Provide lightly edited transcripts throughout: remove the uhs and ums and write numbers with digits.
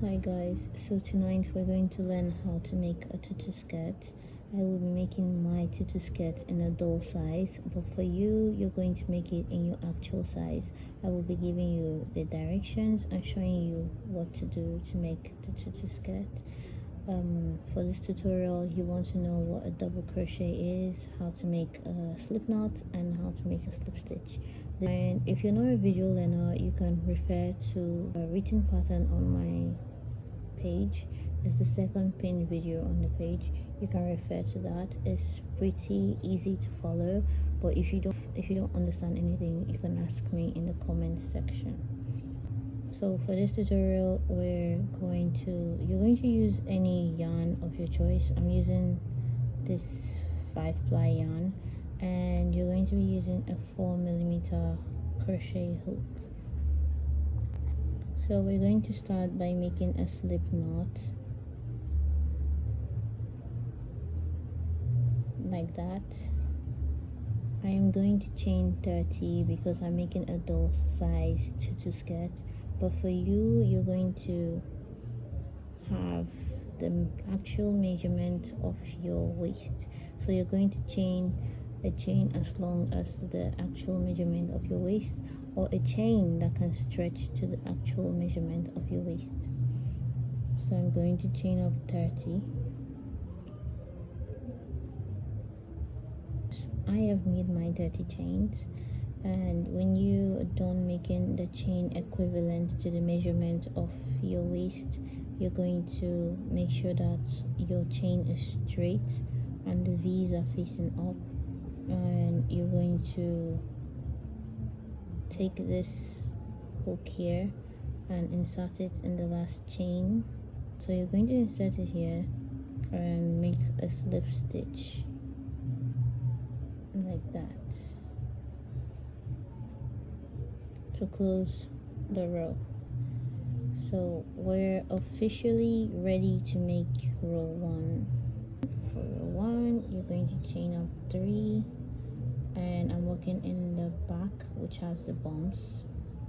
Hi guys, so tonight we're going to learn how to make a tutu skirt. I will be making my tutu skirt in a doll size, but for you, you're going to make it in your actual size. I will be giving you the directions and showing you what to do to make the tutu skirt. For this tutorial, you want to know what a double crochet is, how to make a slip knot, and how to make a slip stitch. And if you're not a visual learner, you can refer to a written pattern on my page. It's the second pinned video on the page. You can refer to that. It's pretty easy to follow, but if you don't understand anything, you can ask me in the comments section. So for this tutorial, you're going to use any yarn of your choice. I'm using this 5-ply yarn, and you're going to be using a 4mm crochet hook. So we're going to start by making a slip knot like that. I am going to chain 30 because I'm making a doll size tutu skirt, but for you, you're going to have the actual measurement of your waist. So you're going to chain a chain as long as the actual measurement of your waist, or a chain that can stretch to the actual measurement of your waist. So I'm going to chain up 30. I have made my 30 chains, and when you are done making the chain equivalent to the measurement of your waist, you're going to make sure that your chain is straight and the V's are facing up, and you're going to take this hook here and insert it in the last chain. So you're going to insert it here and make a slip stitch like that to close the row. So we're officially ready to make row 1. For row 1, you're going to chain up 3, and I'm working in the back, which has the bumps.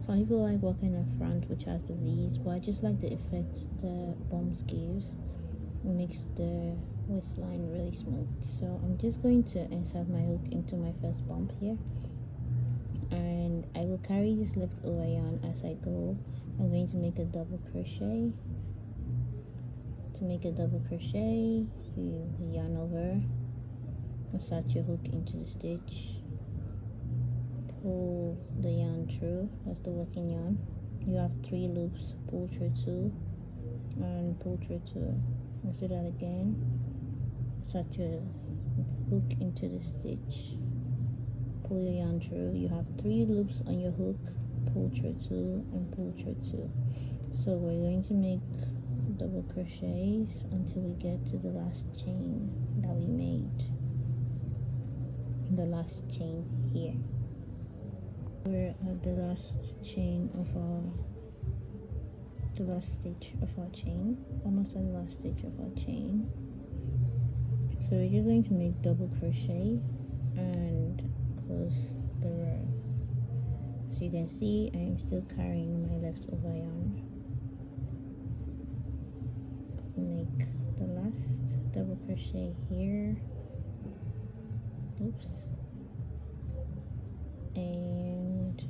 Some people like working in front, which has the V's, but I just like the effect the bumps gives. It makes the waistline really smooth. So I'm just going to insert my hook into my first bump here, and I will carry this leftover yarn as I go. I'm going to make a double crochet. To make a double crochet, you yarn over, insert your hook into the stitch, pull the yarn through. That's the working yarn. You have 3 loops. Pull through 2 and pull through 2. Let's do that again. Insert your hook into the stitch, pull your yarn through. You have 3 loops on your hook. Pull through 2 and pull through 2. So we're going to make double crochets until we get to the last chain that we made. The last chain here. We're at the last chain of the last stitch of our chain, almost at the last stitch of our chain. So we're just going to make double crochet and close the row. So you can see I am still carrying my leftover yarn. Make the last double crochet here. Oops. And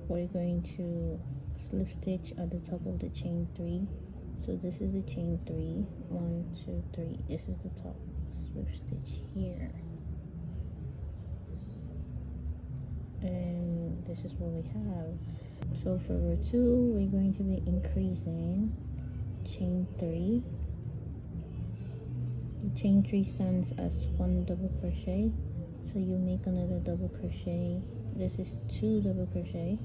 we're going to slip stitch at the top of the chain 3. So this is the chain 3. 1, 2, 3. This is the top. Slip stitch here. And this is what we have. So for row 2, we're going to be increasing chain 3. The chain 3 stands as 1 double crochet, so you make another double crochet. This is 2 double crochet.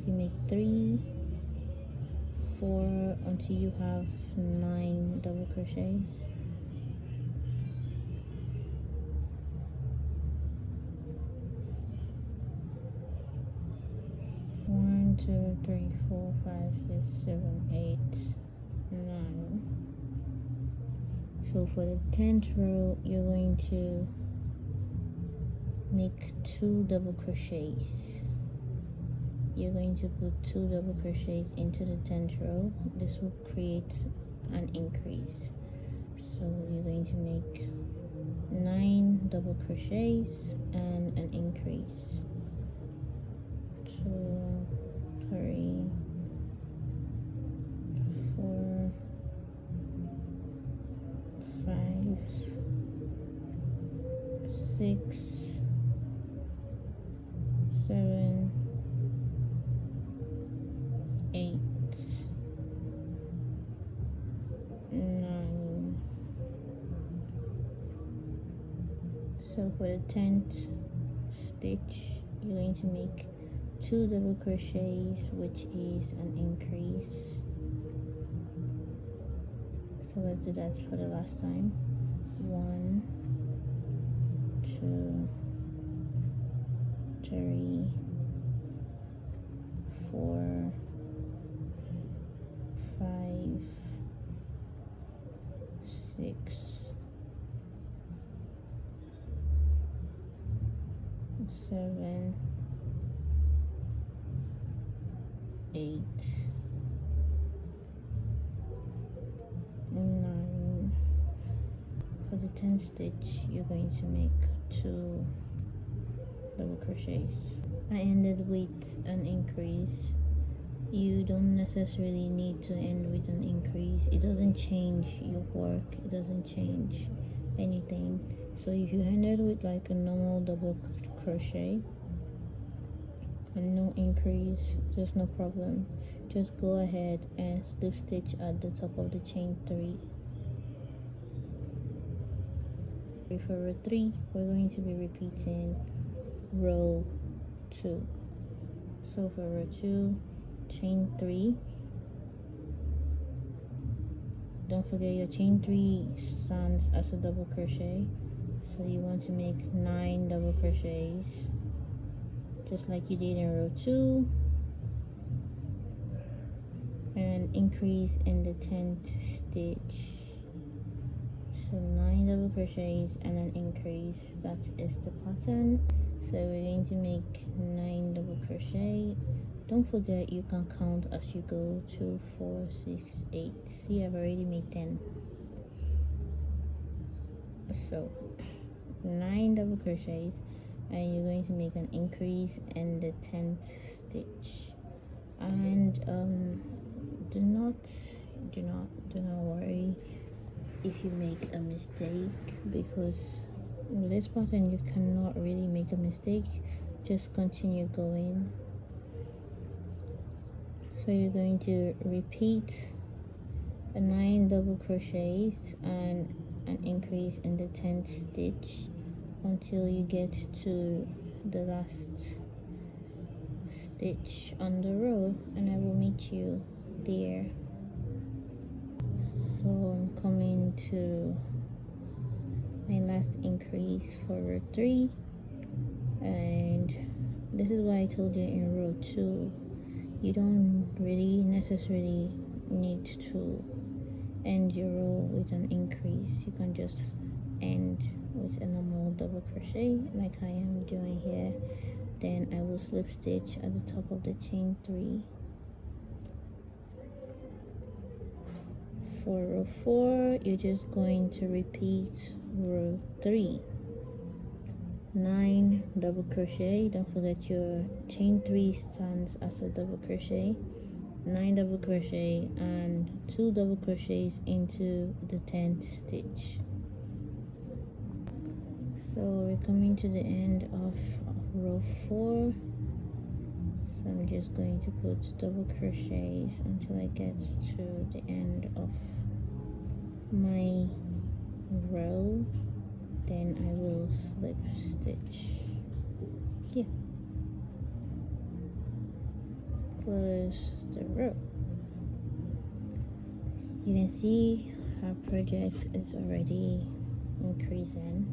You make 3, 4 until you have 9 double crochets. One, 2, 3, 4, 5, 6, 7, 8, 9. So for the 10th row, you're going to make 2 double crochets. you're going to put 2 double crochets into the 10th row. This will create an increase. So you're going to make 9 double crochets and an increase. 2, 3, 4, 5, 6, 7, 8, 9. So for the 10th stitch, you're going to make 2 double crochets, which is an increase. So let's do that for the last time. 1, 2, 3, 4, 5, 6, 7, 8, 9. For the 10th stitch, you're going to make 2 double crochets. I ended with an increase. You don't necessarily need to end with an increase. It doesn't change your work, it doesn't change anything. So if you ended with like a normal double crochet and no increase, there's no problem. Just go ahead and slip stitch at the top of the chain 3. For row 3, we're going to be repeating row 2. So for row 2, chain 3. Don't forget your chain 3 stands as a double crochet, so you want to make 9 double crochets just like you did in row 2, and increase in the 10th stitch. So 9 double crochets and an increase. That is the pattern. So we're going to make 9 double crochet. Don't forget you can count as you go. 2, 4, 6, 8. See, I've already made 10. So 9 double crochets, and you're going to make an increase in the 10th stitch. And do not worry if you make a mistake, because with this pattern you cannot really make a mistake. Just continue going. So you're going to repeat a 9 double crochets and an increase in the 10th stitch until you get to the last stitch on the row, and I will meet you there. So I'm coming to my last increase for row 3, and this is why I told you in row 2 you don't really necessarily need to end your row with an increase. You can just end with a normal double crochet like I am doing here. Then I will slip stitch at the top of the chain 3. For row 4, you're just going to repeat row 3. 9 double crochet. Don't forget your chain 3 stands as a double crochet. 9 double crochet and 2 double crochets into the 10th stitch. So we're coming to the end of row 4. So I'm just going to put double crochets until I get to the end of my row. Then I will slip stitch here. Close the row. You can see our project is already increasing.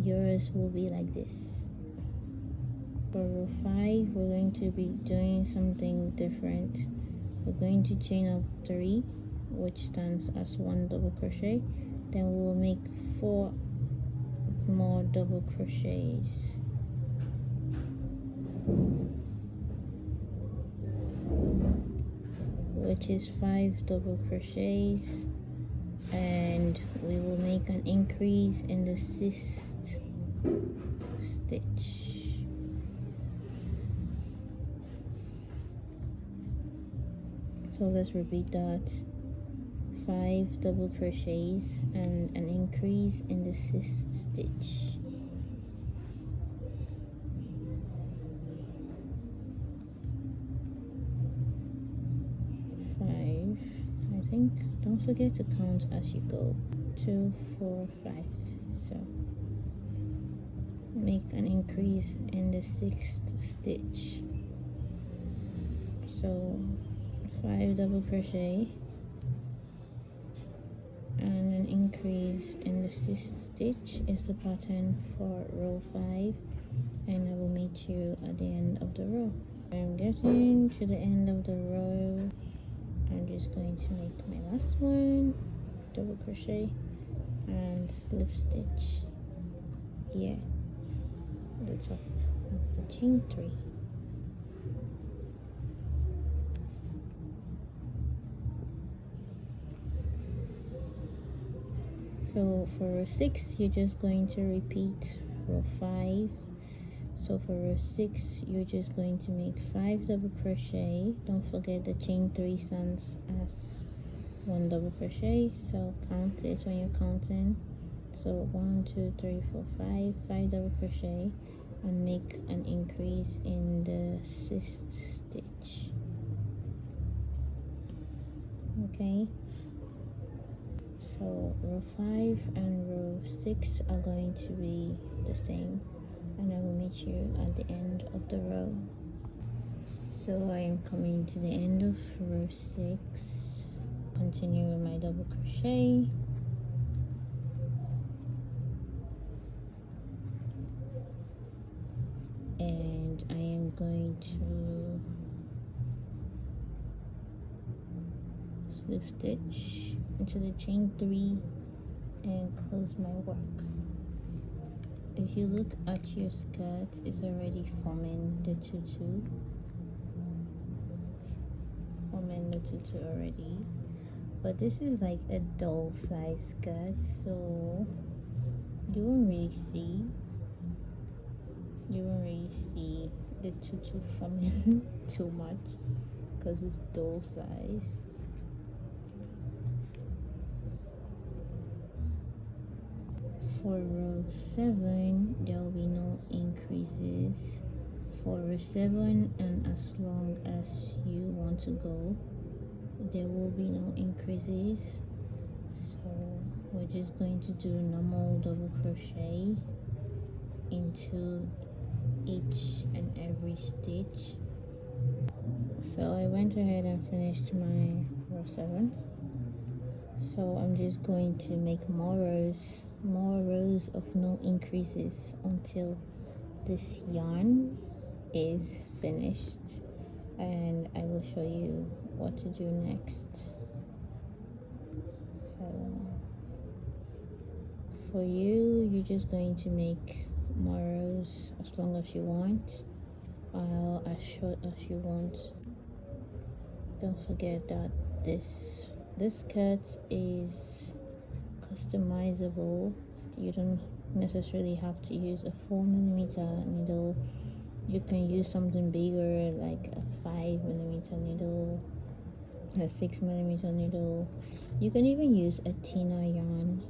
Yours will be like this. For row 5, we're going to be doing something different. We're going to chain up 3, which stands as 1 double crochet. Then we will make 4 more double crochets. which is 5 double crochets, and we will make an increase in the 6th stitch. So let's repeat that. 5 double crochets and an increase in the 6th stitch. I think, don't forget to count as you go. 2, 4, 5. So make an increase in the 6th stitch. So 5 double crochet and an increase in the 6th stitch is the pattern for row 5, and I will meet you at the end of the row. I'm getting to the end of the row. I'm just going to make my last one, double crochet and slip stitch here at the top of the chain 3. So for row 6 you're just going to repeat row 5. So for row 6 you're just going to make 5 double crochet. Don't forget the chain 3 stands as 1 double crochet, so count it when you're counting. So 1, 2, 3, 4, 5 double crochet and make an increase in the 6th stitch. Okay, so row 5 and row 6 are going to be the same, and I will meet you at the end of the row. So I am coming to the end of row 6. Continue with my double crochet, and I am going to slip stitch into the chain 3 and close my work. If you look at your skirt, it's already forming the tutu. Already, but this is like a doll size skirt, so you won't really see the tutu forming too much because it's doll size. For row 7 there will be no increases. For row 7 and as long as you want to go, there will be no increases. So we're just going to do normal double crochet into each and every stitch. So I went ahead and finished my row 7. So I'm just going to make more rows of no increases until this yarn is finished, and I will show you what to do next. So for you, you're just going to make more rows as long as you want, or as short as you want. Don't forget that this skirt is customizable. You don't necessarily have to use a 4mm needle. You can use something bigger like a 5mm needle, a 6mm needle. You can even use a thinner yarn.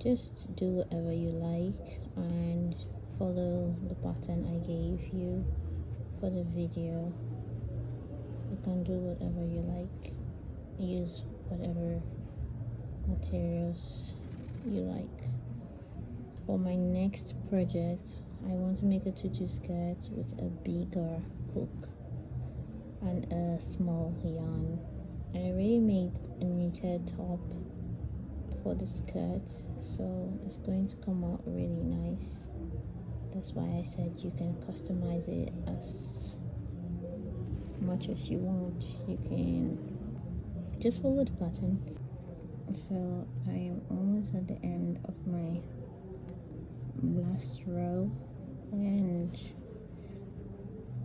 Just do whatever you like and follow the pattern I gave you for the video. You can do whatever you like. Use whatever materials you like. For my next project, I want to make a tutu skirt with a bigger hook and a small yarn. I already made a knitted top for the skirt, so it's going to come out really nice. That's why I said you can customize it as much as you want. You can just follow the pattern. So I am almost at the end of my last row and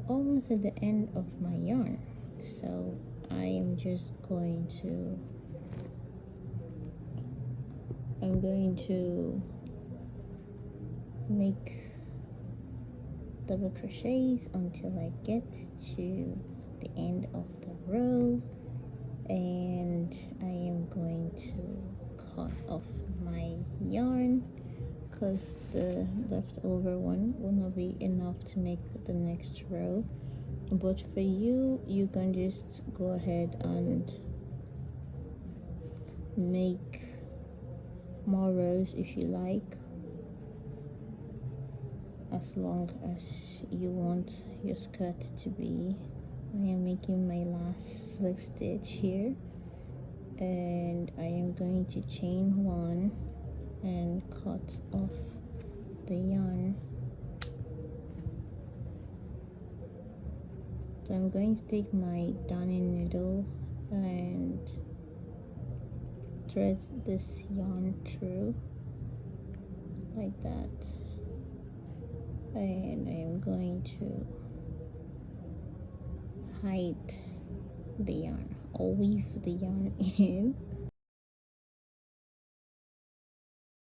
almost at the end of my yarn. So I am just going to make double crochets until I get to the end of the row, and I am going to cut off my yarn because the leftover one will not be enough to make the next row. But for you, you can just go ahead and make more rows if you like, as long as you want your skirt to be. I am making my last slip stitch here, and I am going to chain one and cut off the yarn. So I'm going to take my darning needle and thread this yarn through like that, and I am going to hide the yarn or weave the yarn in.